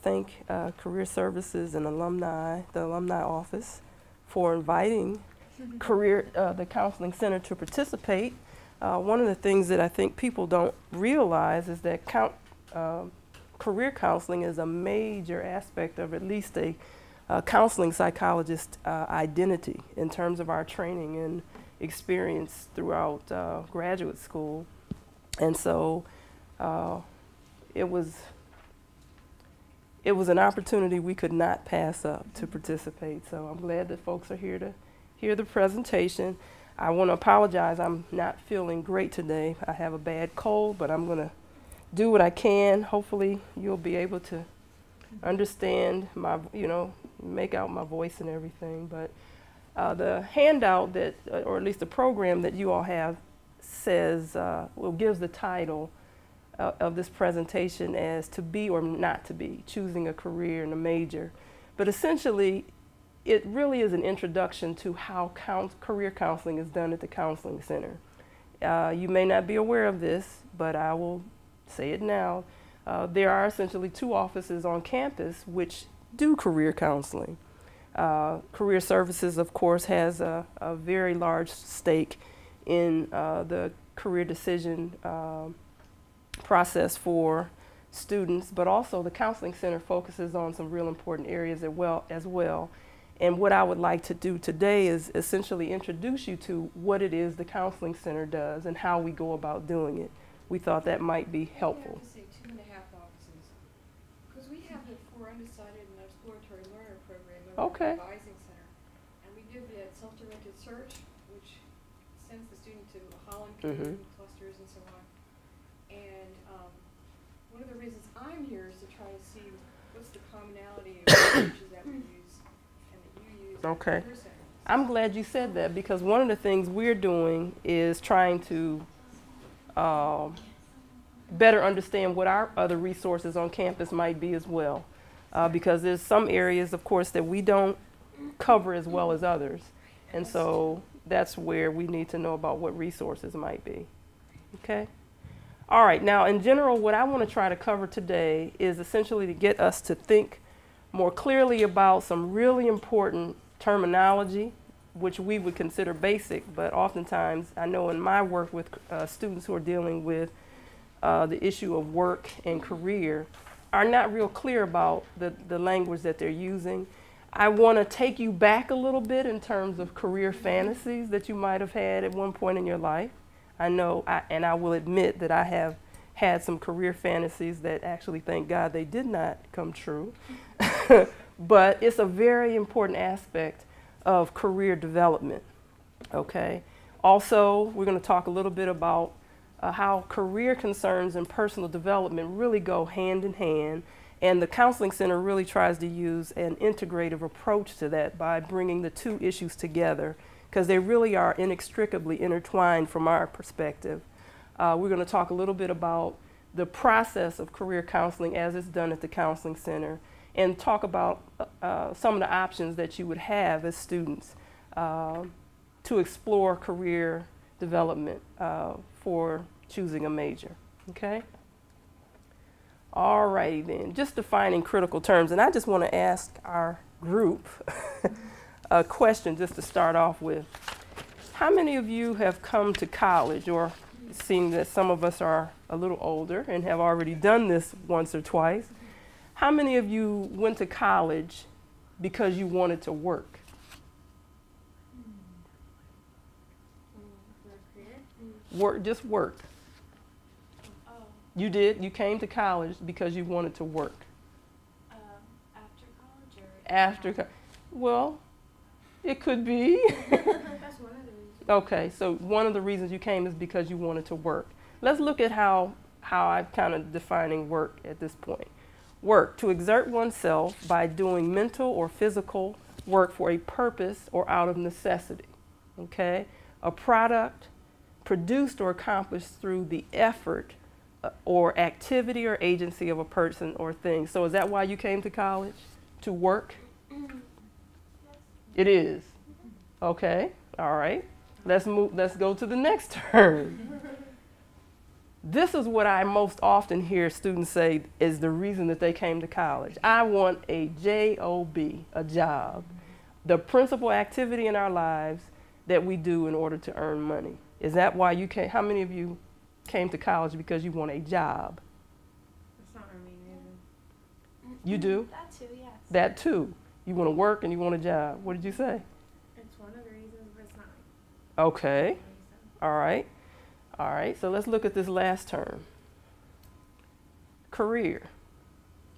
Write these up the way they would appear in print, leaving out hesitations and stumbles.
thank Career Services and the Alumni Office for inviting the Counseling Center to participate. One of the things that I think people don't realize is that career counseling is a major aspect of at least a counseling psychologist identity in terms of our training and experience throughout graduate school. And so it was an opportunity we could not pass up to participate. So I'm glad that folks are here to hear the presentation. I want to apologize, I'm not feeling great today. I have a bad cold, but I'm going to do what I can. Hopefully you'll be able to understand my, make out my voice and everything. But the handout that, or at least the program that you all have says, gives the title of this presentation as To Be or Not to Be, Choosing a Career and a Major. But essentially, it really is an introduction to how career counseling is done at the Counseling Center. You may not be aware of this, but I will say it now. There are essentially 2 offices on campus which do career counseling. Career Services, of course, has a very large stake in the career decision process for students, but also the Counseling Center focuses on some real important areas as well. And what I would like to do today is essentially introduce you to what it is the Counseling Center does and how we go about doing it. We thought that might be helpful. I have to say 2.5 offices, because we have the For Undecided and Exploratory Learner program over at the Advising Center. And we do the self-directed search, which sends the student to Holland clusters and so on. And one of the reasons I'm here is to try to see what's the commonality of the approaches that we use and that you use. Okay. I'm glad you said that, because one of the things we're doing is trying to better understand what our other resources on campus might be as well. Because there's some areas, of course, that we don't cover as well as others. And so that's where we need to know about what resources might be. Okay? All right, now in general, what I want to try to cover today is essentially to get us to think more clearly about some really important terminology, which we would consider basic, but oftentimes I know in my work with students who are dealing with the issue of work and career are not real clear about the language that they're using. I want to take you back a little bit in terms of career fantasies that you might have had at one point in your life. I know, and I will admit that I have had some career fantasies that actually, thank God, they did not come true. But it's a very important aspect of career development, okay? Also, we're going to talk a little bit about how career concerns and personal development really go hand in hand, and the Counseling Center really tries to use an integrative approach to that by bringing the 2 issues together, because they really are inextricably intertwined from our perspective. We're going to talk a little bit about the process of career counseling as it's done at the Counseling Center, and talk about some of the options that you would have as students to explore career development for choosing a major, okay? All righty then, just defining critical terms, and I just want to ask our group a question just to start off with. How many of you have come to college, or seeing that some of us are a little older and have already done this once or twice, how many of you went to college because you wanted to work? Work, just work. Oh. You did? You came to college because you wanted to work? After college or? After, well, it could be. That's one of the reasons. Okay, so one of the reasons you came is because you wanted to work. Let's look at how I'm kind of defining work at this point. Work, to exert oneself by doing mental or physical work for a purpose or out of necessity, okay? A product produced or accomplished through the effort or activity or agency of a person or thing. So is that why you came to college? To work? Yes. It is. Okay, all right. Let's go to the next term. This is what I most often hear students say is the reason that they came to college. I want a job, a job, the principal activity in our lives that we do in order to earn money. Is that why you came? How many of you came to college because you want a job? That's not what I mean either. You do? That too, yes. That too. You want to work and you want a job. What did you say? It's one of the reasons, but it's not. Okay. All right. All right. So let's look at this last term. Career.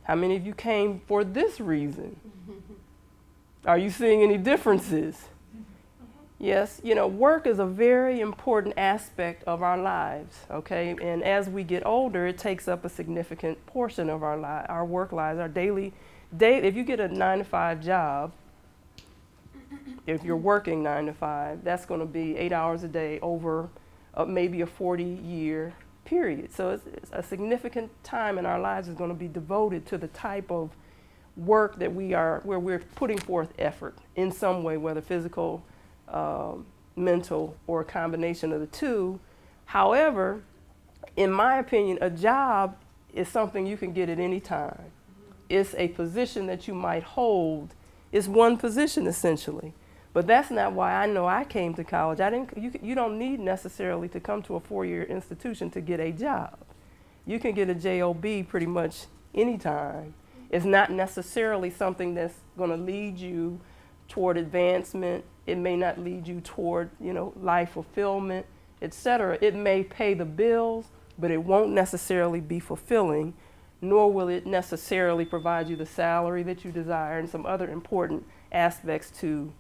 How many of you came for this reason? Are you seeing any differences? Yes, you know, work is a very important aspect of our lives, okay? And as we get older, it takes up a significant portion of our work lives, our daily. If you get a 9-to-5 job, if you're working 9 to 5, that's going to be 8 hours a day over maybe a 40-year period. So it's a significant time in our lives is going to be devoted to the type of work that where we're putting forth effort in some way, whether physical, mental, or a combination of the two. However, in my opinion, a job is something you can get at any time. It's a position that you might hold. It's one position essentially. But that's not why I know I came to college. You don't need necessarily to come to a 4-year institution to get a job. You can get a job pretty much anytime. It's not necessarily something that's going to lead you toward advancement. It may not lead you toward, you know, life fulfillment, etc. It may pay the bills, but it won't necessarily be fulfilling, nor will it necessarily provide you the salary that you desire and some other important aspects to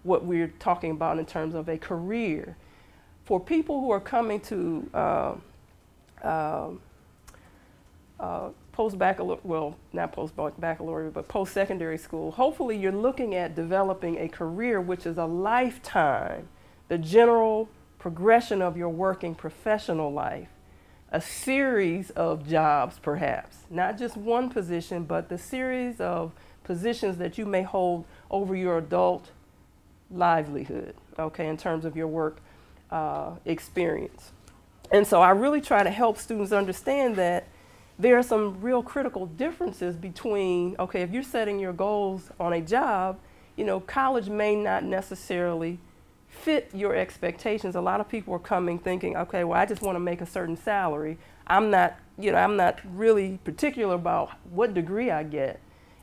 what we're talking about in terms of a career. For people who are coming to post-baccalaureate, well, not post-baccalaureate, but post-secondary school, hopefully you're looking at developing a career which is a lifetime, the general progression of your working professional life, a series of jobs perhaps, not just one position, but the series of positions that you may hold over your adult livelihood, okay, in terms of your work experience. And so I really try to help students understand that there are some real critical differences between, okay, if you're setting your goals on a job, you know, college may not necessarily fit your expectations. A lot of people are coming thinking, okay, well, I just want to make a certain salary. I'm not really particular about what degree I get.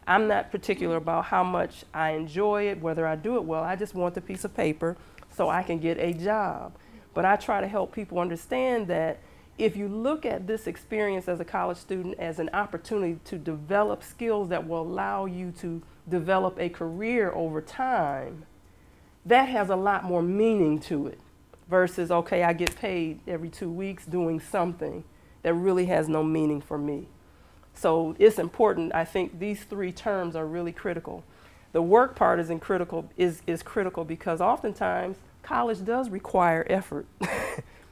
I'm not particular about how much I enjoy it, whether I do it well. I just want the piece of paper so I can get a job. But I try to help people understand that if you look at this experience as a college student as an opportunity to develop skills that will allow you to develop a career over time, that has a lot more meaning to it versus, okay, I get paid every 2 weeks doing something that really has no meaning for me. So it's important. I think these 3 terms are really critical. The work part is critical because oftentimes college does require effort.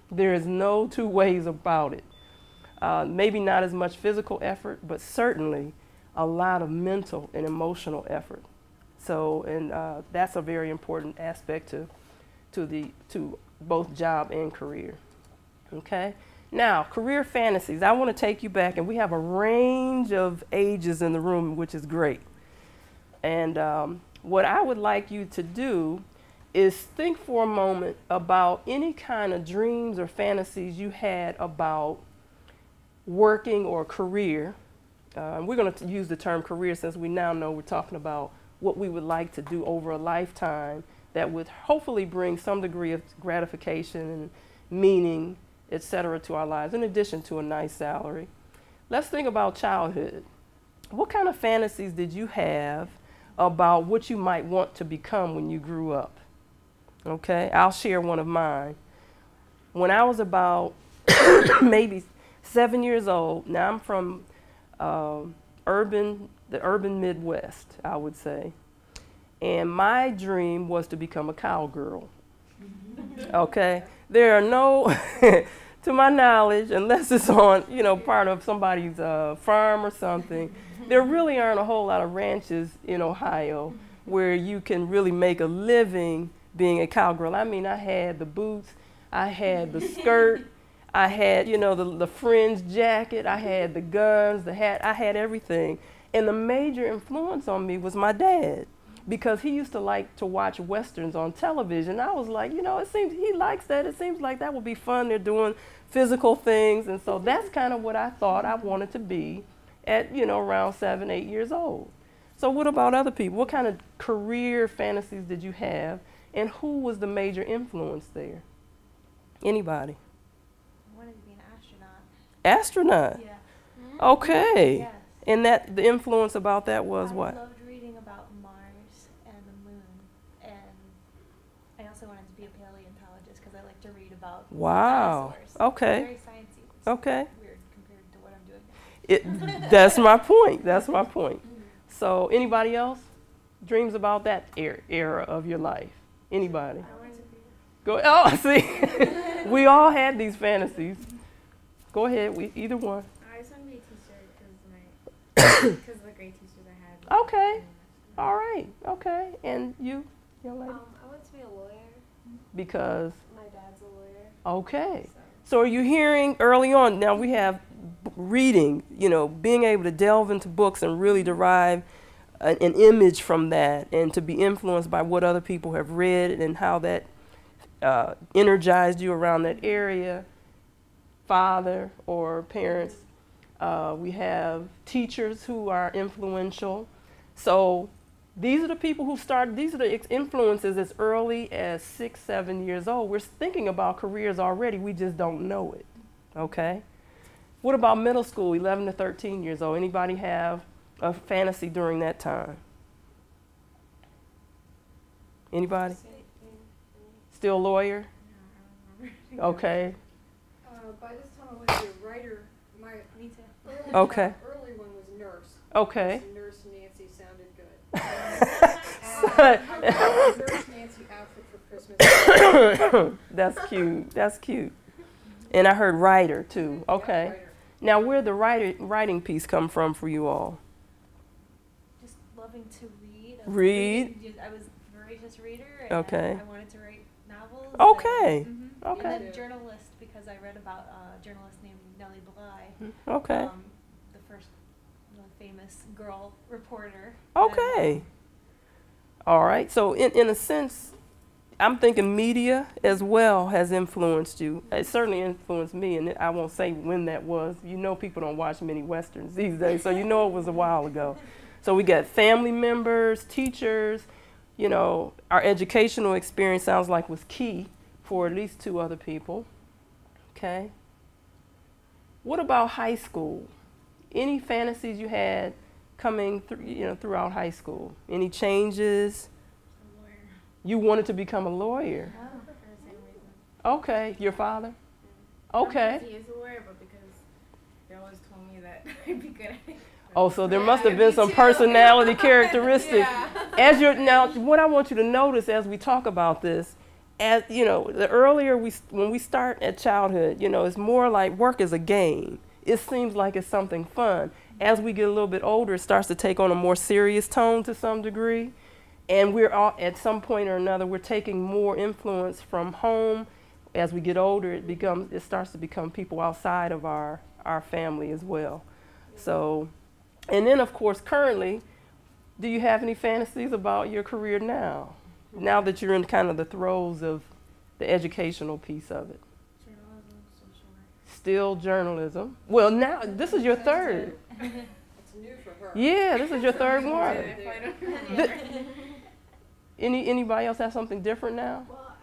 There is no 2 ways about it. Maybe not as much physical effort, but certainly a lot of mental and emotional effort. So, and that's a very important aspect to both job and career. Okay. Now, career fantasies. I want to take you back, and we have a range of ages in the room, which is great. And what I would like you to do is think for a moment about any kind of dreams or fantasies you had about working or career. We're going to use the term career since we now know we're talking about what we would like to do over a lifetime that would hopefully bring some degree of gratification and meaning, etc. to our lives, in addition to a nice salary. Let's think about childhood. What kind of fantasies did you have about what you might want to become when you grew up? Okay, I'll share one of mine. When I was about maybe 7 years old, now I'm from the urban Midwest, I would say, and my dream was to become a cowgirl. Okay, there are no, to my knowledge, unless it's on, you know, part of somebody's farm or something, there really aren't a whole lot of ranches in Ohio where you can really make a living being a cowgirl. I mean, I had the boots, I had the skirt, I had, you know, the fringe jacket, I had the guns, the hat, I had everything. And the major influence on me was my dad, because he used to like to watch Westerns on television. I was like, you know, it seems he likes that. It seems like that would be fun. They're doing physical things. And so that's kind of what I thought I wanted to be at, you know, around 7, 8 years old. So what about other people? What kind of career fantasies did you have? And who was the major influence there? Anybody? I wanted to be an astronaut. Astronaut? Yeah. Okay. Yes. And that the influence about that was what? I loved reading about Mars and the moon. And I also wanted to be a paleontologist because I like to read about Wow. dinosaurs. Okay. Very sciencey. It's Okay. weird compared to what I'm doing now. That's my point. That's my point. So anybody else? Dreams about that era of your life? Anybody? I wanted to be Go. Oh, see, we all had these fantasies. Go ahead. Either one. I just want to be a teacher because of the great teachers I had. Okay. All right. Okay. And you, young lady? I want to be a lawyer. Because. My dad's a lawyer. Okay. So are you hearing early on? Now we have reading. You know, being able to delve into books and really derive an image from that, and to be influenced by what other people have read and how that energized you around that area. Father or parents. We have teachers who are influential. So these are the people who started, these are the influences as early as 6, 7 years old. We're thinking about careers already, we just don't know it, okay? What about middle school, 11 to 13 years old? Anybody have a fantasy during that time? Anybody? Still lawyer? Okay. By this time I was a writer. Me too. Okay. Early one was nurse. Okay. Nurse Nancy sounded good. Nurse Nancy outfit for Christmas. That's cute. That's cute. And I heard writer too. Okay. Yeah, writer. Now, where'd the writing piece come from for you all? Just loving to read. Read. I was a voracious reader. And Okay. I wanted to write novels. Okay. And, Okay. And then journalist, because I read about a journalist named Nellie Bly. Okay. The first famous girl reporter. Okay. All right. So in a sense, I'm thinking media as well has influenced you. It certainly influenced me, and I won't say when that was. You know, people don't watch many Westerns these days, so you know it was a while ago. So we got family members, teachers, you know, our educational experience sounds like was key for at least 2 other people. Okay. What about high school? Any fantasies you had coming throughout high school? Any changes? A lawyer. You wanted to become a lawyer. For the same reason. Okay. Your father? Okay. He is a lawyer, but because they always told me that I'd be good at it. Oh, so there must have been some personality characteristics. Yeah. Now, what I want you to notice as we talk about this, as you know, the earlier when we start at childhood, you know, it's more like work is a game. It seems like it's something fun. As we get a little bit older, it starts to take on a more serious tone to some degree. And we're all, at some point or another, we're taking more influence from home. As we get older, it starts to become people outside of our family as well. So, and then of course, currently, do you have any fantasies about your career now? Now that you're in kind of the throes of the educational piece of it? Journalism, social work. Still journalism. Well, now, this is your third. It's new for her. Yeah, this is your third one. If I don't- Anybody else have something different now? Well,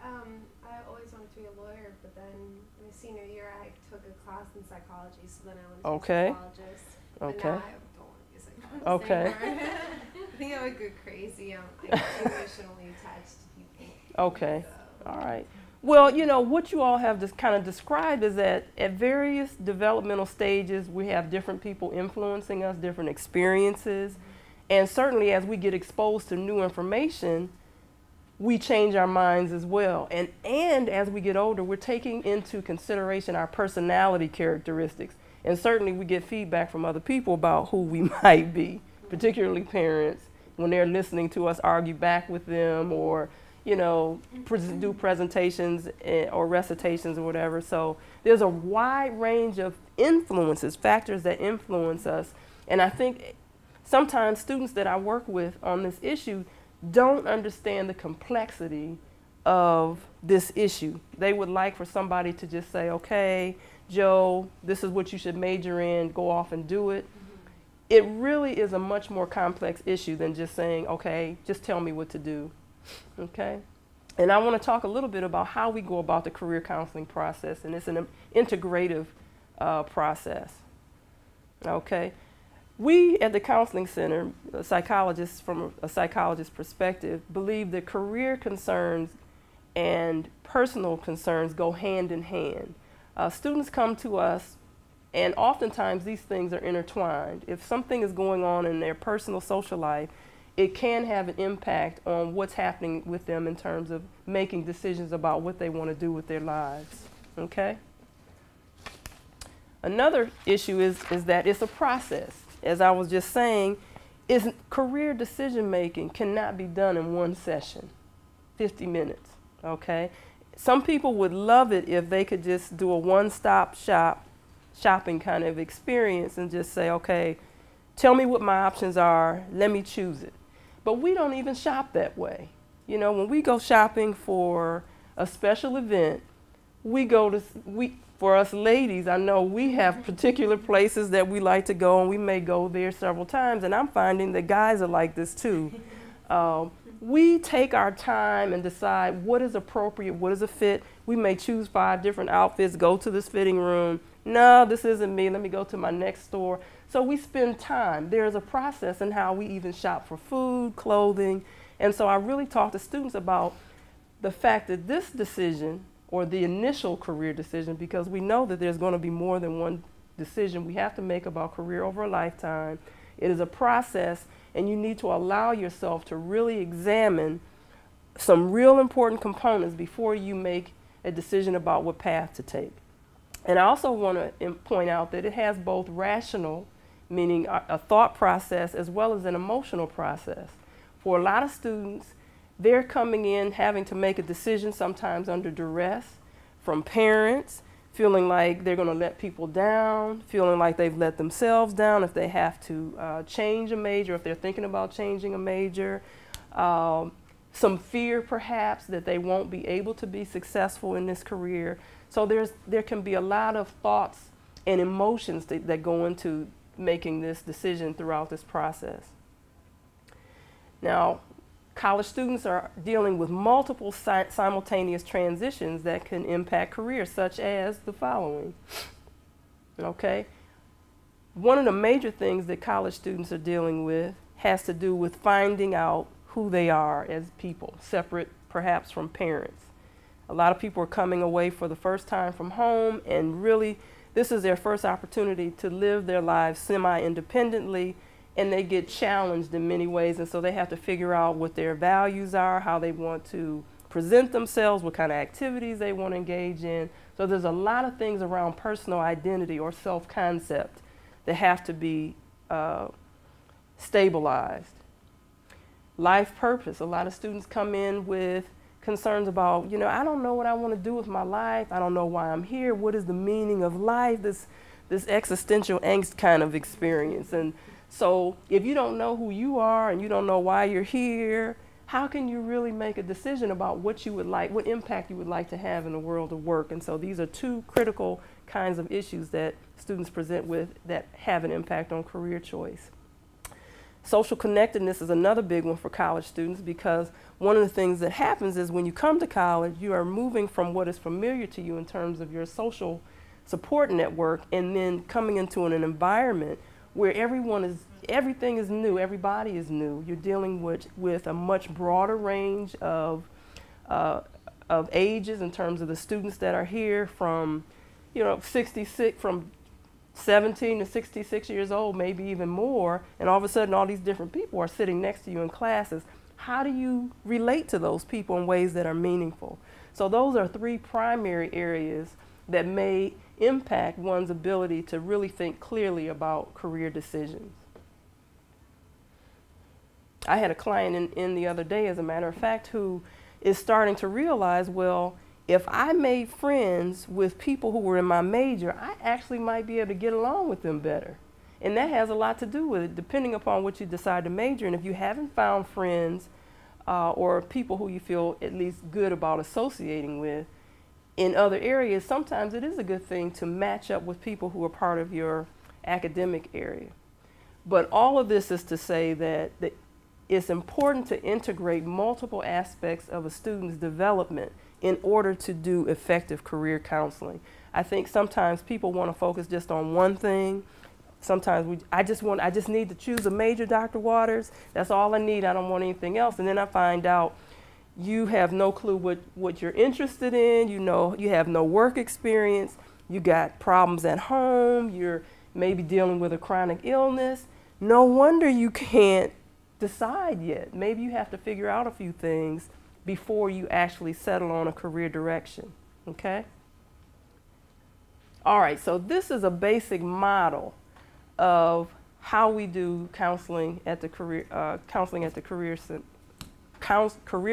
I always wanted to be a lawyer, but then my senior year I took a class in psychology, so then I wanted to Okay. be a psychologist. But Okay. now I don't want to be a psychologist Okay. anymore. I think I would go crazy. I'm emotionally attached to people. Okay. So. All right. Well, you know, what you all have just kind of described is that at various developmental stages, we have different people influencing us, different experiences. And certainly as we get exposed to new information, we change our minds as well. And as we get older, we're taking into consideration our personality characteristics. And certainly we get feedback from other people about who we might be, particularly parents, when they're listening to us argue back with them or, you know, do presentations or recitations or whatever. So there's a wide range of influences, factors that influence us. And I think sometimes students that I work with on this issue don't understand the complexity of this issue. They would like for somebody to just say, okay, Joe, this is what you should major in, go off and do it. It really is a much more complex issue than just saying, okay, just tell me what to do, okay? And I want to talk a little bit about how we go about the career counseling process, and it's an integrative process, okay? We at the Counseling Center, psychologists from a psychologist perspective, believe that career concerns and personal concerns go hand in hand. Students come to us, and oftentimes these things are intertwined. If something is going on in their personal social life, it can have an impact on what's happening with them in terms of making decisions about what they want to do with their lives, okay? Another issue is that it's a process. As I was just saying, career decision making cannot be done in one session, 50 minutes, okay? Some people would love it if they could just do a one-stop shopping kind of experience and just say, okay, tell me what my options are, let me choose it. But we don't even shop that way. You know, when we go shopping for a special event, for us ladies, I know we have particular places that we like to go, and we may go there several times, and I'm finding that guys are like this too. We take our time and decide what is appropriate, what is a fit. We may choose 5 different outfits, go to this fitting room. No, this isn't me, let me go to my next store. So we spend time. There's a process in how we even shop for food, clothing. And so I really talk to students about the fact that this decision, or the initial career decision, because we know that there's going to be more than one decision we have to make about career over a lifetime. It is a process, and you need to allow yourself to really examine some real important components before you make a decision about what path to take. And I also want to point out that it has both rational, meaning a thought process, as well as an emotional process. For a lot of students, they're coming in having to make a decision sometimes under duress from parents, feeling like they're going to let people down, feeling like they've let themselves down if they have to change a major, if they're thinking about changing a major. Some fear perhaps that they won't be able to be successful in this career. So there can be a lot of thoughts and emotions that go into making this decision throughout this process. Now, college students are dealing with multiple simultaneous transitions that can impact careers, such as the following, okay? One of the major things that college students are dealing with has to do with finding out who they are as people, separate perhaps from parents. A lot of people are coming away for the first time from home, and really this is their first opportunity to live their lives semi-independently, and they get challenged in many ways, and so they have to figure out what their values are, how they want to present themselves, what kind of activities they want to engage in. So there's a lot of things around personal identity or self-concept that have to be stabilized. Life purpose. A lot of students come in with concerns about, you know, I don't know what I want to do with my life. I don't know why I'm here. What is the meaning of life? This existential angst kind of experience. And so if you don't know who you are and you don't know why you're here, how can you really make a decision about what you would like, what impact you would like to have in the world of work? And so these are 2 critical kinds of issues that students present with that have an impact on career choice. Social connectedness is another big one for college students, because one of the things that happens is when you come to college, you are moving from what is familiar to you in terms of your social support network, and then coming into an environment where everything is new, everybody is new. You're dealing with a much broader range of ages in terms of the students that are here, from, you know, 17 to 66 years old, maybe even more, and all of a sudden all these different people are sitting next to you in classes. How do you relate to those people in ways that are meaningful? So those are 3 primary areas that may impact one's ability to really think clearly about career decisions. I had a client in the other day, as a matter of fact, who is starting to realize, well, if I made friends with people who were in my major, I actually might be able to get along with them better. And that has a lot to do with it, depending upon what you decide to major in. If you haven't found friends or people who you feel at least good about associating with in other areas, sometimes it is a good thing to match up with people who are part of your academic area. But all of this is to say that it's important to integrate multiple aspects of a student's development in order to do effective career counseling. I think sometimes people want to focus just on one thing. Sometimes I just need to choose a major, Dr. Waters. That's all I need. I don't want anything else. And then I find out you have no clue what you're interested in. You know, you have no work experience. You got problems at home. You're maybe dealing with a chronic illness. No wonder you can't decide yet. Maybe you have to figure out a few things before you actually settle on a career direction, okay? All right, so this is a basic model of how we do counseling at the career counseling at the career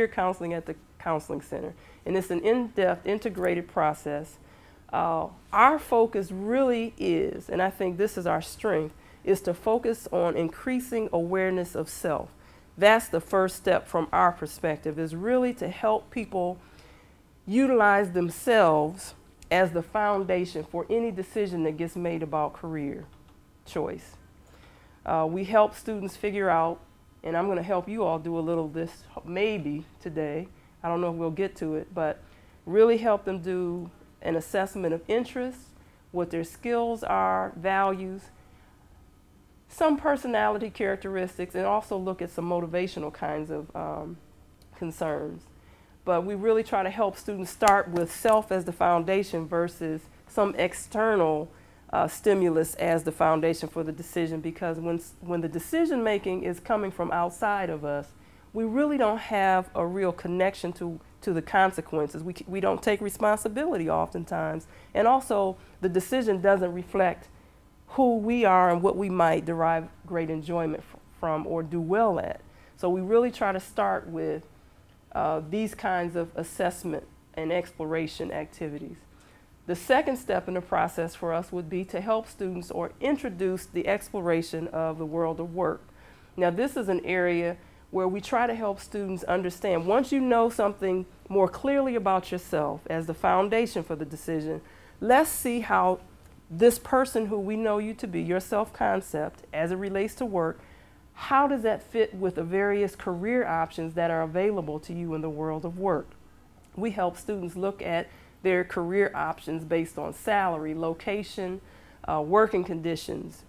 counseling at the counseling center, and it's an in-depth integrated process. Our focus really is, and I think this is our strength, is to focus on increasing awareness of self. That's the first step from our perspective, is really to help people utilize themselves as the foundation for any decision that gets made about career choice. We help students figure out, and I'm going to help you all do a little of this maybe today. I don't know if we'll get to it, but really help them do an assessment of interests, what their skills are, values, some personality characteristics, and also look at some motivational kinds of concerns. But we really try to help students start with self as the foundation versus some external stimulus as the foundation for the decision, because when the decision making is coming from outside of us, we really don't have a real connection to the consequences. We don't take responsibility oftentimes, and also the decision doesn't reflect who we are and what we might derive great enjoyment from or do well at. So we really try to start with these kinds of assessment and exploration activities. The second step in the process for us would be to help students or introduce the exploration of the world of work. Now, this is an area where we try to help students understand, once you know something more clearly about yourself as the foundation for the decision, let's see how this person who we know you to be, your self-concept, as it relates to work, how does that fit with the various career options that are available to you in the world of work? We help students look at their career options based on salary, location, working conditions.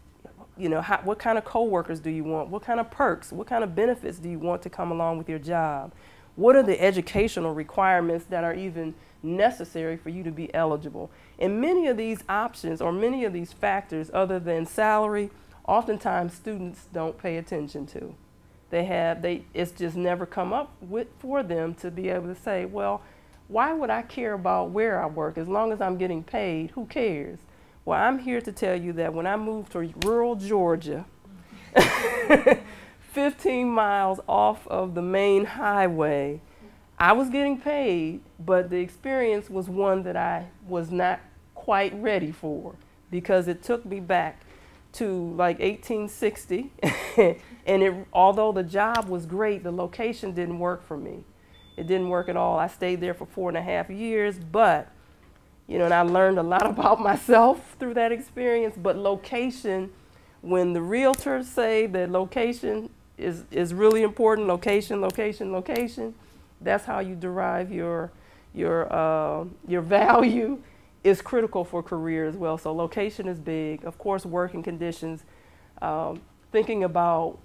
You know, what kind of coworkers do you want? What kind of perks? What kind of benefits do you want to come along with your job? What are the educational requirements that are even necessary for you to be eligible? And many of these options or many of these factors other than salary, oftentimes students don't pay attention to. It's just never come up for them to be able to say, well, why would I care about where I work? As long as I'm getting paid, who cares? Well, I'm here to tell you that when I moved to rural Georgia, 15 miles off of the main highway, I was getting paid, but the experience was one that I was not quite ready for, because it took me back to like 1860, and although the job was great, the location didn't work for me. It didn't work at all. I stayed there for 4.5 years, but, you know, and I learned a lot about myself through that experience. But location, when the realtors say that location is really important, location, location, location, that's how you derive your value, is critical for career as well. So location is big. Of course, working conditions, thinking about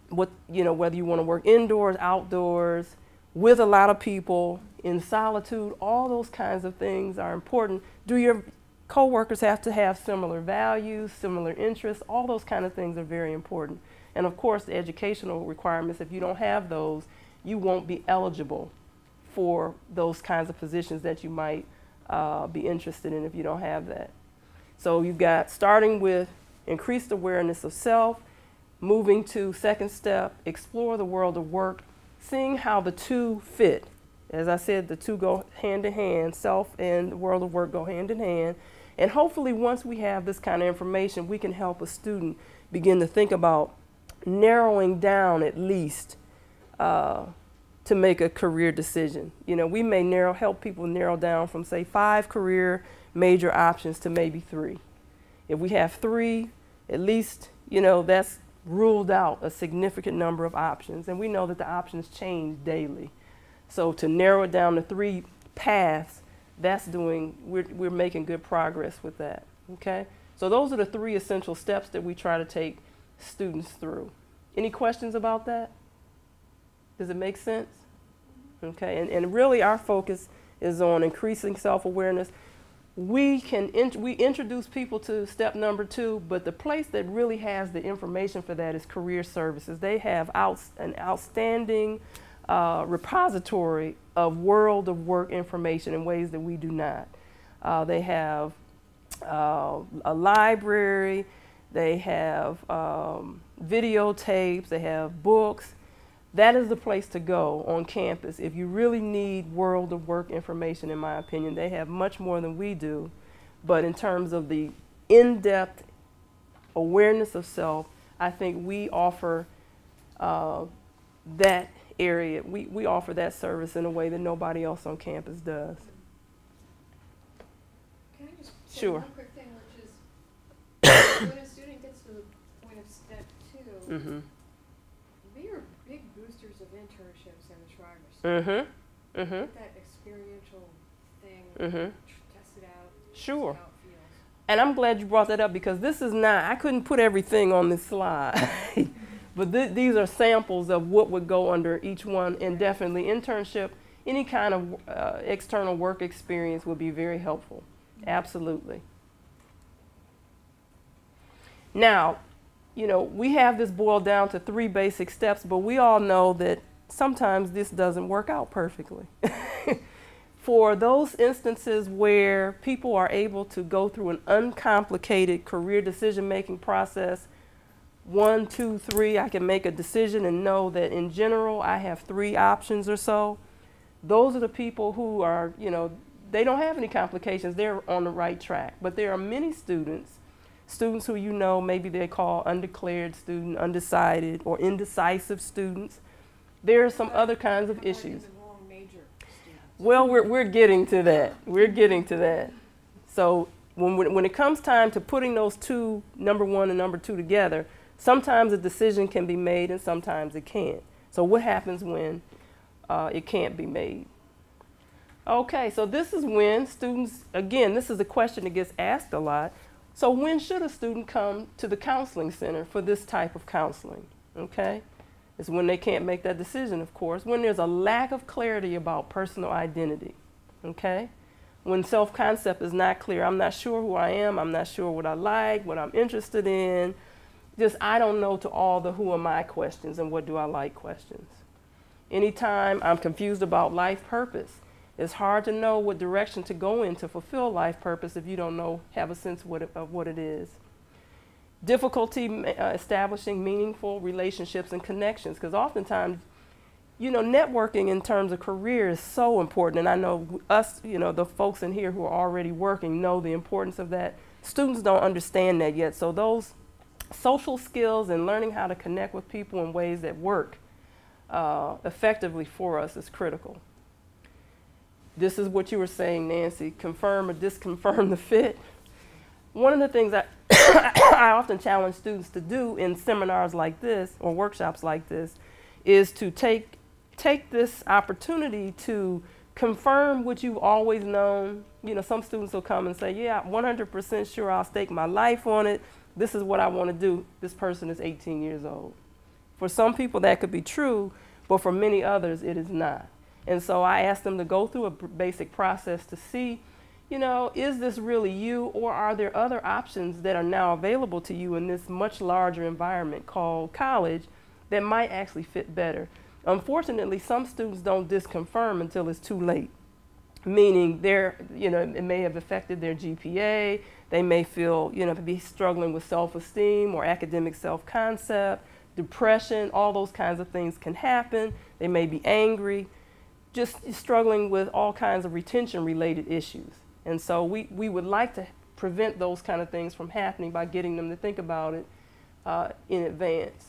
whether you want to work indoors, outdoors, with a lot of people, in solitude, all those kinds of things are important. Do your coworkers have to have similar values, similar interests? All those kind of things are very important. And of course, the educational requirements, if you don't have those, you won't be eligible for those kinds of positions that you might be interested in if you don't have that. So you've got starting with increased awareness of self, moving to second step, explore the world of work, seeing how the two fit. As I said, the two go hand in hand. Self and the world of work go hand in hand. And hopefully once we have this kind of information, we can help a student begin to think about narrowing down at least to make a career decision. You know, we may help people narrow down from, say, 5 career major options to maybe 3. If we have 3, at least, you know, that's ruled out a significant number of options. And we know that the options change daily. So to narrow it down to 3 paths, we're making good progress with that, okay? So those are the 3 essential steps that we try to take students through. Any questions about that? Does it make sense? Okay, and really our focus is on increasing self-awareness. We introduce people to step number 2, but the place that really has the information for that is career services. They have an outstanding repository of world of work information in ways that we do not. They have a library, they have videotapes, they have books. That is the place to go on campus if you really need world of work information, in my opinion. They have much more than we do, but in terms of the in-depth awareness of self, I think we offer that area. We offer that service in a way that nobody else on campus does. Can I just say Sure. one quick thing, which is when a student gets to the point of step 2, Mm-hmm. we are big boosters of internships and the drivers. Mm-hmm. Mm-hmm. Get that experiential thing, Mm-hmm. test it out, Sure. see how it feels. And I'm glad you brought that up because this is not, I couldn't put everything on this slide. But these are samples of what would go under each one, and definitely internship, any kind of external work experience would be very helpful. Absolutely. Now, you know, we have this boiled down to 3 basic steps, but we all know that sometimes this doesn't work out perfectly. For those instances where people are able to go through an uncomplicated career decision-making process, 1, 2, 3, I can make a decision and know that in general I have 3 options or so. Those are the people who are, you know, they don't have any complications. They're on the right track. But there are many students who you know maybe they call undeclared student, undecided, or indecisive students. There are some other kinds of issues. Well, we're getting to that. We're getting to that. So when it comes time to putting those 2, number 1 and number 2 together, sometimes a decision can be made and sometimes it can't. So what happens when it can't be made? Okay, so this is when students, again, this is a question that gets asked a lot. So when should a student come to the counseling center for this type of counseling? Okay, it's when they can't make that decision, of course, when there's a lack of clarity about personal identity, okay? When self-concept is not clear, I'm not sure who I am, I'm not sure what I like, what I'm interested in, just I don't know to all the who am I questions and what do I like questions. Anytime I'm confused about life purpose, it's hard to know what direction to go in to fulfill life purpose if you don't have a sense of what it is. Difficulty establishing meaningful relationships and connections, because oftentimes, you know, networking in terms of career is so important, and I know us, you know, the folks in here who are already working know the importance of that. Students don't understand that yet, so those social skills and learning how to connect with people in ways that work effectively for us is critical. This is what you were saying, Nancy, confirm or disconfirm the fit. One of the things I often challenge students to do in seminars like this or workshops like this is to take this opportunity to confirm what you've always known. You know, some students will come and say, yeah, I'm 100% sure I'll stake my life on it. This is what I want to do. This person is 18 years old. For some people that could be true, but for many others it is not. And so I asked them to go through a basic process to see, you know, is this really you, or are there other options that are now available to you in this much larger environment called college that might actually fit better? Unfortunately, some students don't disconfirm until it's too late, meaning you know, it may have affected their GPA, they may feel, you know, be struggling with self-esteem or academic self-concept, depression, all those kinds of things can happen. They may be angry. just struggling with all kinds of retention-related issues. And so we would like to prevent those kind of things from happening by getting them to think about it in advance.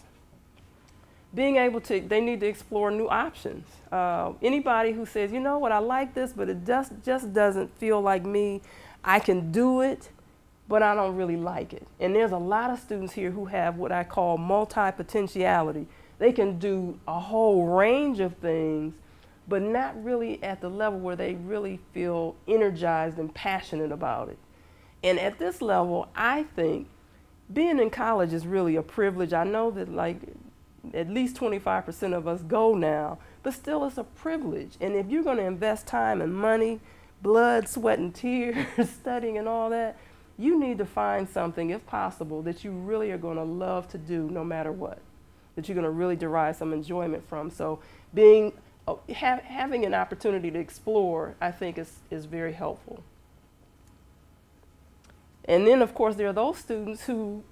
Being able to, they need to explore new options. Anybody who says, you know what, I like this, but it just doesn't feel like me. I can do it, but I don't really like it. And there's a lot of students here who have what I call multi-potentiality. They can do a whole range of things, but not really at the level where they really feel energized and passionate about it. And at this level, I think being in college is really a privilege. I know that like at least 25% of us go now, but still it's a privilege. And if you're going to invest time and money, blood, sweat, and tears, studying and all that, you need to find something, if possible, that you really are going to love to do no matter what, that you're going to really derive some enjoyment from. So being, having an opportunity to explore, I think is very helpful. And then, of course, there are those students who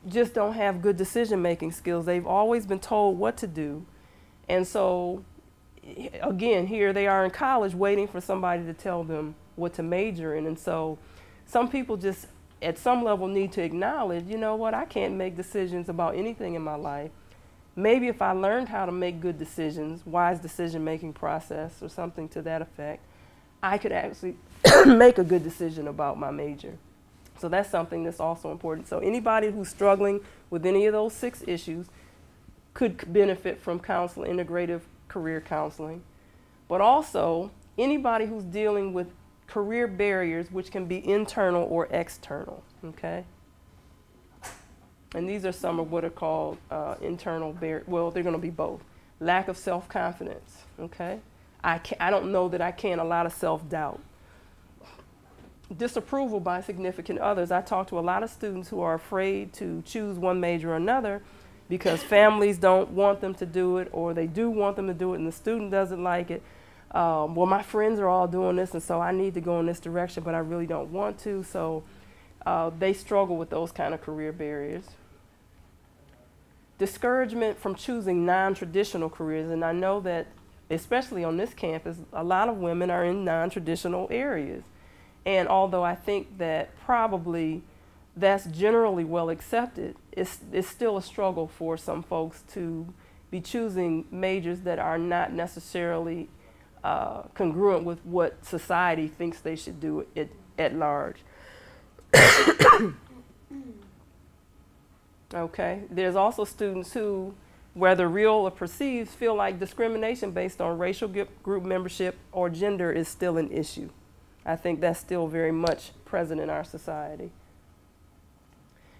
just don't have good decision-making skills. They've always been told what to do. And so, again, here they are in college waiting for somebody to tell them what to major in. And so some people just, at some level, need to acknowledge, you know what, I can't make decisions about anything in my life. Maybe if I learned how to make good decisions, wise decision-making process or something to that effect, I could actually make a good decision about my major. So that's something that's also important. So anybody who's struggling with any of those 6 issues could benefit from counseling, integrative career counseling. But also, anybody who's dealing with career barriers, which can be internal or external, okay? And these are some of what are called internal barriers. Well, they're going to be both. Lack of self-confidence, okay? I don't know that I can, a lot of self-doubt. Disapproval by significant others. I talk to a lot of students who are afraid to choose one major or another because families don't want them to do it, or they do want them to do it and the student doesn't like it. Well, my friends are all doing this, and so I need to go in this direction, but I really don't want to. So they struggle with those kind of career barriers. Discouragement from choosing non-traditional careers, and I know that especially on this campus, a lot of women are in non-traditional areas. And although I think that probably that's generally well accepted, it's still a struggle for some folks to be choosing majors that are not necessarily congruent with what society thinks they should do at large. Okay, there's also students who, whether real or perceived, feel like discrimination based on racial group membership or gender is still an issue. I think that's still very much present in our society.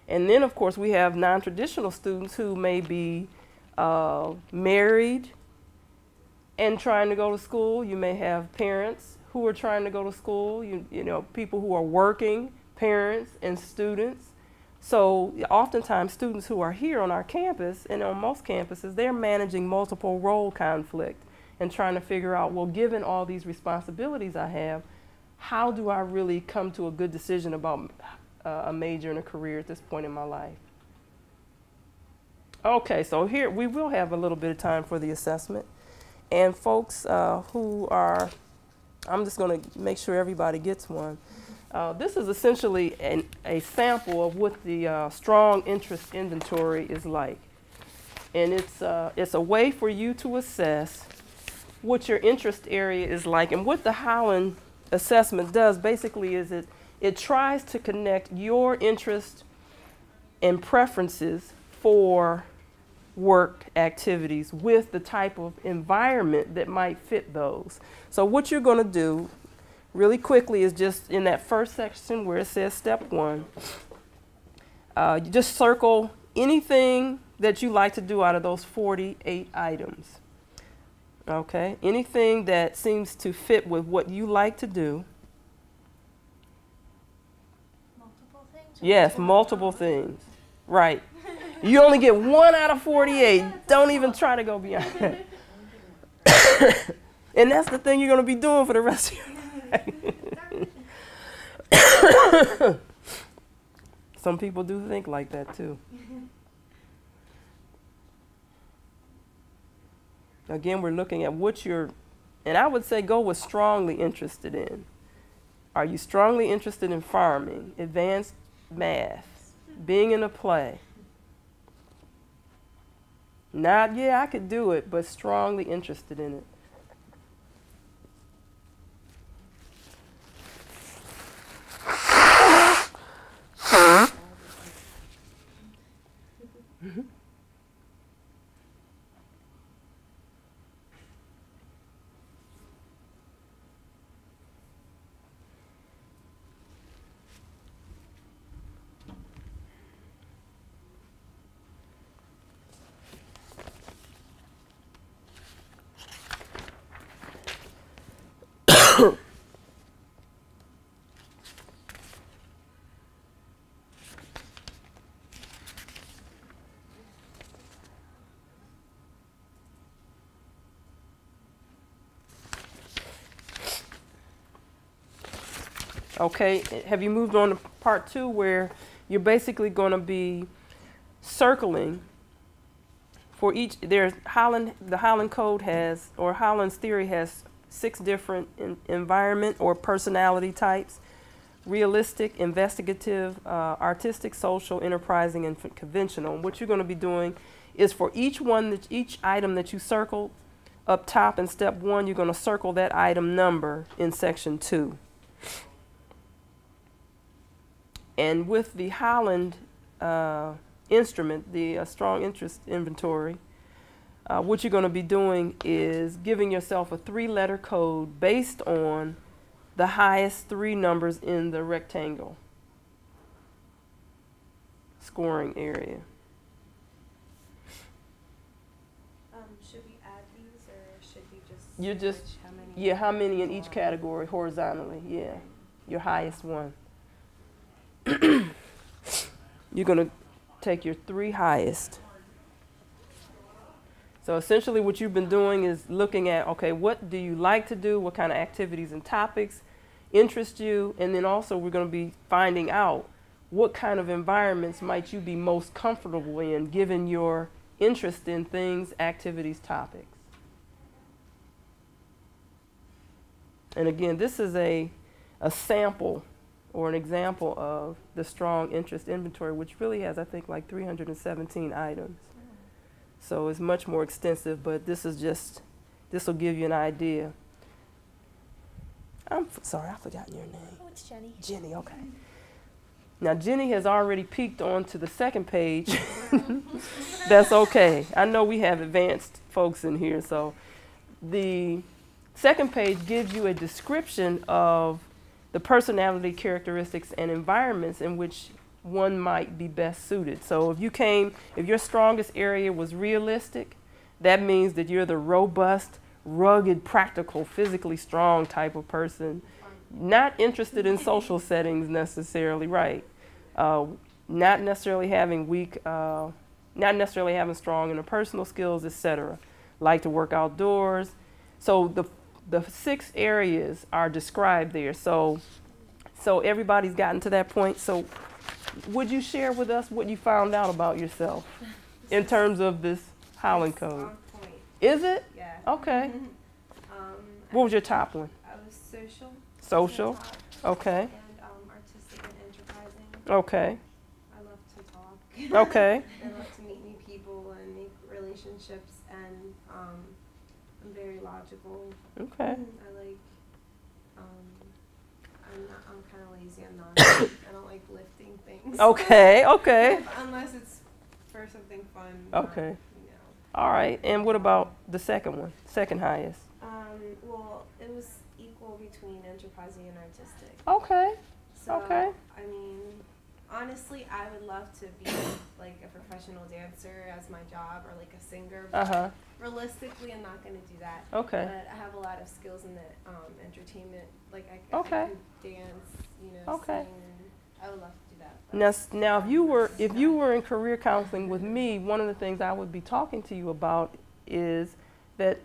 And then, of course, we have non-traditional students who may be married and trying to go to school. You may have parents who are trying to go to school, you know, people who are working, parents and students. So oftentimes students who are here on our campus and on most campuses, they're managing multiple role conflict and trying to figure out, well, given all these responsibilities I have, how do I really come to a good decision about a major and a career at this point in my life? Okay, so here we will have a little bit of time for the assessment. And folks who are, I'm just going to make sure everybody gets one. This is essentially a sample of what the strong interest inventory is like. And it's a way for you to assess what your interest area is like. And what the Holland assessment does basically is it tries to connect your interest and preferences for work activities with the type of environment that might fit those. So what you're going to do really quickly is just in that first section where it says step 1, you just circle anything that you like to do out of those 48 items. Okay, anything that seems to fit with what you like to do. Multiple things? Yes, multiple things. Right. You only get 1 out of 48. Don't even try to go beyond that. And that's the thing you're going to be doing for the rest of your life. Some people do think like that too. Again, we're looking at what your And I would say go with strongly interested in. Are you strongly interested in farming, advanced math, being in a play? Not, yeah, I could do it, but strongly interested in it. Okay, have you moved on to part 2 where you're basically going to be circling for each, there's Holland, the Holland code has, or Holland's theory has 6 different environment or personality types: realistic, investigative, artistic, social, enterprising, and conventional. And what you're going to be doing is for each item that you circled up top in step 1, you're going to circle that item number in section 2. And with the Holland instrument, the strong interest inventory, what you're going to be doing is giving yourself a 3-letter code based on the highest 3 numbers in the rectangle scoring area. Should we add these, or should we just? You just, how many? yeah, how many in each category horizontally? Yeah, your highest one. You're going to take your 3 highest. So essentially what you've been doing is looking at, okay, what do you like to do? What kind of activities and topics interest you? And then also we're going to be finding out what kind of environments might you be most comfortable in given your interest in things, activities, topics. And again, this is a sample or an example of the strong interest inventory, which really has, I think, like 317 items. So it's much more extensive, but this is just, this will give you an idea. I'm sorry, I've forgotten your name. Oh, it's Jenny. Jenny, okay. Now, Jenny has already peeked onto the second page. That's okay. I know we have advanced folks in here, so the second page gives you a description of the personality characteristics and environments in which one might be best suited. So if your strongest area was realistic, that means that you're the robust, rugged, practical, physically strong type of person, not interested in social settings necessarily, right? Not necessarily having not necessarily having strong interpersonal skills, etc. Like to work outdoors. So the 6 areas are described there. So everybody's gotten to that point. So would you share with us what you found out about yourself in terms of this Holland code? On point. Is it? Yeah. Okay. What was your top one? I was social. Social. Okay. And artistic and enterprising. Okay. I love to talk. Okay. I love to meet new people and make relationships, and I'm very logical. Okay. I like, I'm kind of lazy. I'm not, I don't like lifting things. Okay. Okay. Unless it's for something fun. Okay. You know. All right. And what about the second one? Second highest. Well, it was equal between enterprising and artistic. Okay. So, Okay. I mean, honestly, I would love to be like a professional dancer as my job, or like a singer. But realistically, I'm not going to do that. Okay. But I have a lot of skills in the entertainment. Like I Okay. can dance, you know, Okay. sing. And I would love to do that. Now, if you were in career counseling with me, one of the things I would be talking to you about is that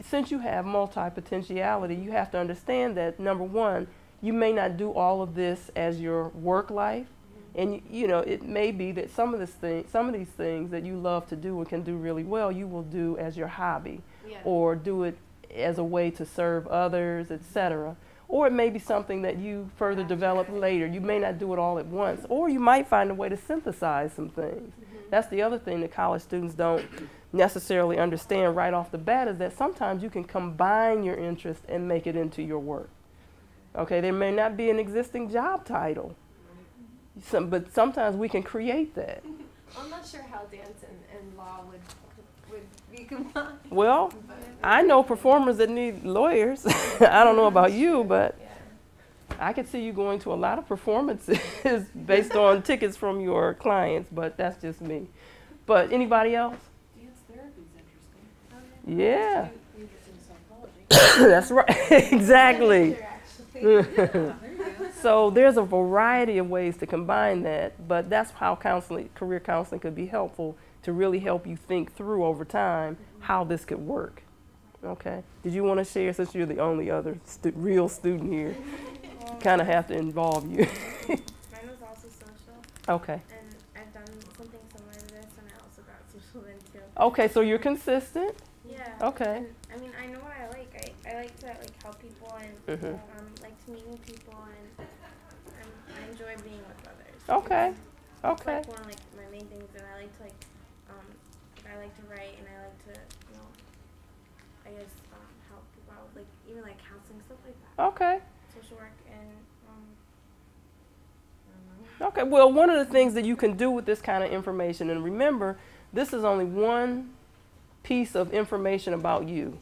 since you have multi-potentiality, you have to understand that, number one, you may not do all of this as your work life. And you know, it may be that some of these things that you love to do and can do really well, you will do as your hobby, Yeah. or do it as a way to serve others, etc. Or it may be something that you further develop later. You may not do it all at once, or you might find a way to synthesize some things. That's the other thing that college students don't necessarily understand right off the bat, is that sometimes you can combine your interest and make it into your work. Okay, there may not be an existing job title, but sometimes we can create that. I'm not sure how dance and law would be combined. Well, I know performers that need lawyers. I don't know about you, but I could see you going to a lot of performances based on tickets from your clients, but that's just me. But anybody else? Dance therapy is interesting. Yeah. Interesting psychology. That's right. Exactly. There you go. So there's a variety of ways to combine that, but that's how career counseling could be helpful, to really help you think through over time how this could work. Okay. Did you want to share, since you're the only other real student here? Kind of have to involve you. Mine was also social. Okay. And I've done something similar to this, and I also got social then too. Okay, so you're consistent. Yeah. Okay. And, I mean, I know what I like. I like to help people and like to meet new people, and I enjoy being with others. Okay. It's Okay. like one of my main things, and I like to I like to write, and I like to I guess help people out, like even like counseling, stuff like that. Okay. Social work and I don't know. Okay, well, one of the things that you can do with this kind of information, and remember, this is only one piece of information about you,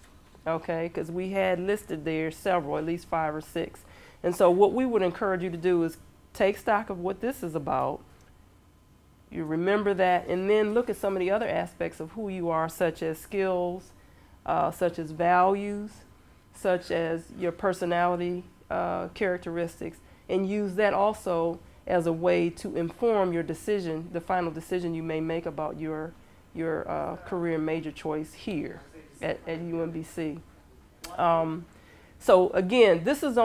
okay, because we had listed there several, at least 5 or 6. And so what we would encourage you to do is take stock of what this is about. You remember that, and then look at some of the other aspects of who you are, such as skills, such as values, such as your personality characteristics, and use that also as a way to inform your decision, the final decision you may make about your career major choice here at UMBC. So again, this is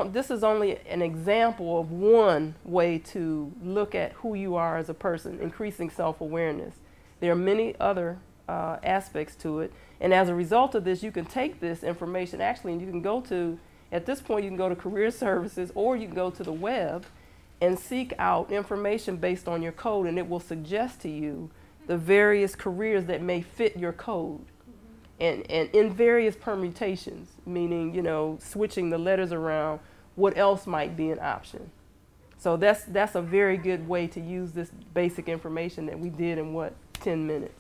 only an example of one way to look at who you are as a person, increasing self-awareness. There are many other aspects to it, and as a result of this, you can take this information actually, and you can go to, at this point, you can go to Career Services, or you can go to the web and seek out information based on your code, and it will suggest to you the various careers that may fit your code. And in various permutations, meaning, you know, switching the letters around, what else might be an option. So that's a very good way to use this basic information that we did in, 10 minutes.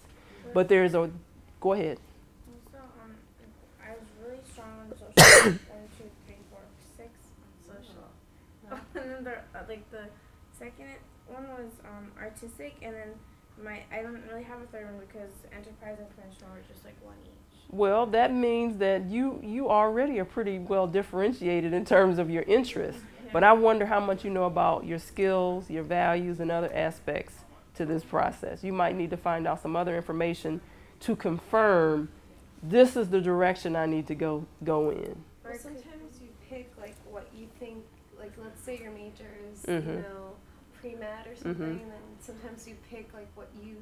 But there's a, go ahead. Also, I was really strong on social. 1, 2, 3, 4, 6 on social. And then the second one was artistic, and then I don't really have a third one because enterprise and conventional are just like 1 each. Well, that means that you already are pretty well differentiated in terms of your interests. But I wonder how much you know about your skills, your values, and other aspects to this process. You might need to find out some other information to confirm this is the direction I need to go in. Or sometimes you pick like what you think, like let's say your major is, you know, pre-med or something, and then sometimes you pick like what you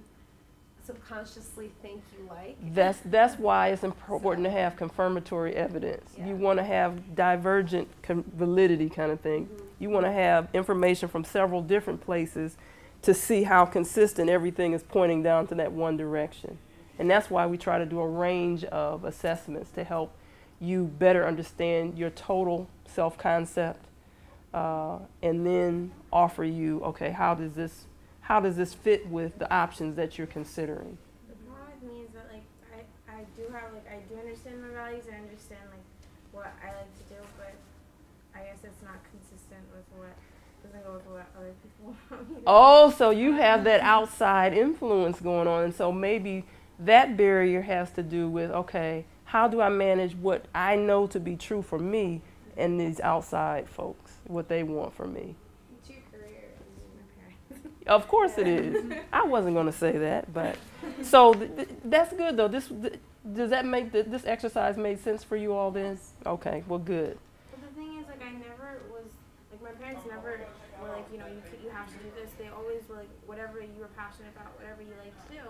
subconsciously think you like. That's why it's important to have confirmatory evidence. Yeah. You want to have divergent validity kind of thing. You want to have information from several different places to see how consistent everything is pointing down to that one direction. And that's why we try to do a range of assessments to help you better understand your total self-concept, and then offer you, okay, how does this fit with the options that you're considering? The problem with me is that I do understand my values, I understand like what I like to do, but I guess it's not consistent with doesn't go with what other people want me to do. Oh, so you have that outside influence going on, and so maybe that barrier has to do with, okay, how do I manage what I know to be true for me and these outside folks, what they want from me? It's your career. Okay. Of course it is. I wasn't going to say that, but so that's good though. Does that make this exercise made sense for you all then? Okay, well good. But the thing is, like, I never was like, my parents never were like, you know, you have to do this. They always were like, whatever you were passionate about, whatever you like to do.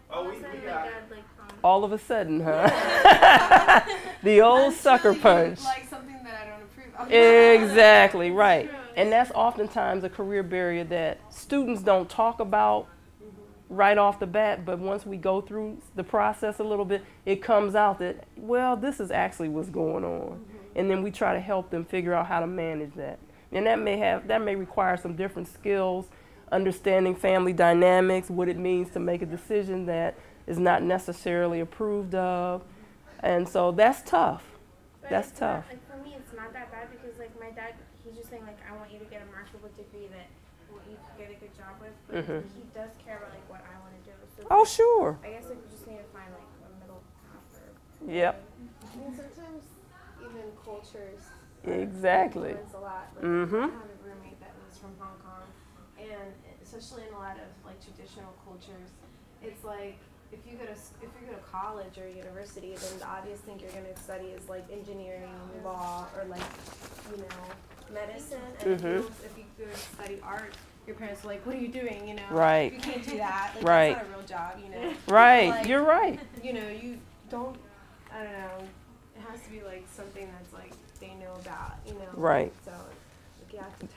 All of a sudden, my dad, like, all of a sudden, huh? The old sucker punch. Like something that I don't approve of. Exactly, right. And that's oftentimes a career barrier that students don't talk about right off the bat, but once we go through the process a little bit, it comes out that, well, this is actually what's going on. And then we try to help them figure out how to manage that. And that may require some different skills, understanding family dynamics, what it means to make a decision that is not necessarily approved of. And so that's tough. But That's tough. Like for me, it's not that bad because like my dad, he's just saying like, I want you to get a marketable degree that you can get a good job with. But he does care about like what I want to do. So Oh, sure. I guess like, we just need to find like a middle path. Yep. I mean, sometimes even cultures Exactly. influence a lot. Like, Mhm. I have a roommate that was from Hong Kong, and especially in a lot of like traditional cultures, it's like if you go to college or university, then the obvious thing you're going to study is like engineering, law, or like medicine. And if you go to study art, your parents are like, "What are you doing?" You know, Right. You can't do that. Like, Right. That's not a real job. You know. Right. Like, You're right. You don't. I don't know. It has to be like something that's like they know about. Right. So like, you have to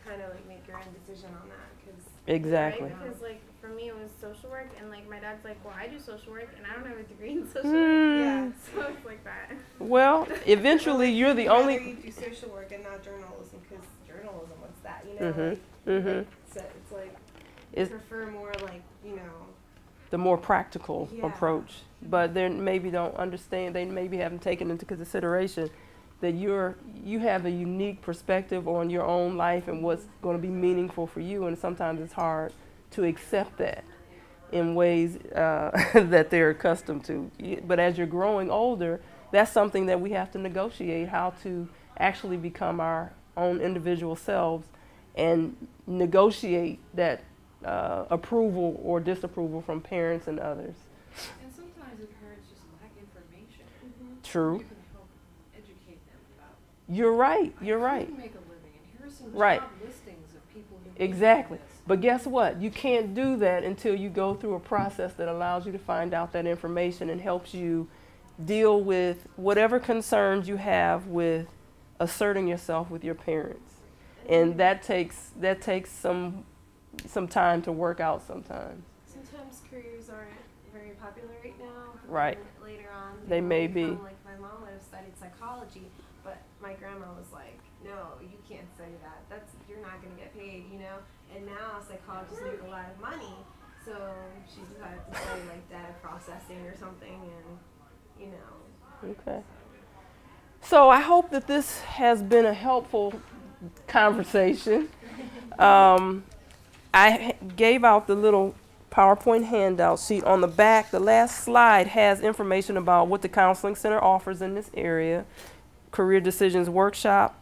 kind of like make your own decision on that, because Exactly. Right? Because like for me it was social work, and like my dad's like, well, I do social work and I don't have a degree in social work. Yeah, so it's like that. Well, eventually you're the only. You do social work and not journalism, because journalism, what's that? So it's like I prefer more like the more practical Yeah. approach, but they maybe don't understand. They maybe haven't taken into consideration that you have a unique perspective on your own life and what's going to be meaningful for you, and sometimes it's hard to accept that in ways that they're accustomed to. But as you're growing older, that's something that we have to negotiate, how to actually become our own individual selves and negotiate that approval or disapproval from parents and others. And sometimes the parents just lack information. True. You can help educate them about. You're right. I couldn't make a living, and here are some Right. job listings of people who Exactly. do this. But guess what? You can't do that until you go through a process that allows you to find out that information and helps you deal with whatever concerns you have with asserting yourself with your parents. And that takes some time to work out sometimes. sometimes careers aren't very popular right now. But Right. then later on, They people may become, be. Like my mom would have studied psychology, but my grandma was like, "No, you can't study that. You're not going to get paid." And now psychologists make a lot of money, so she decided to study like data processing or something, and Okay. So I hope that this has been a helpful conversation. I gave out the little PowerPoint handout sheet. On the back, the last slide has information about what the Counseling Center offers in this area, Career Decisions Workshop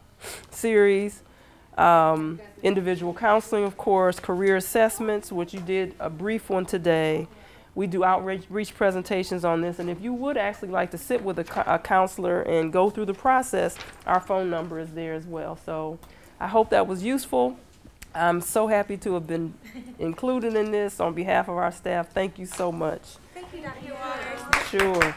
Series, individual counseling, of course, career assessments, which you did a brief one today. We do outreach presentations on this, and if you would actually like to sit with a counselor and go through the process, our phone number is there as well. So I hope that was useful. I'm so happy to have been included in this on behalf of our staff. Thank you so much. Thank you, Dr. Waters. Sure.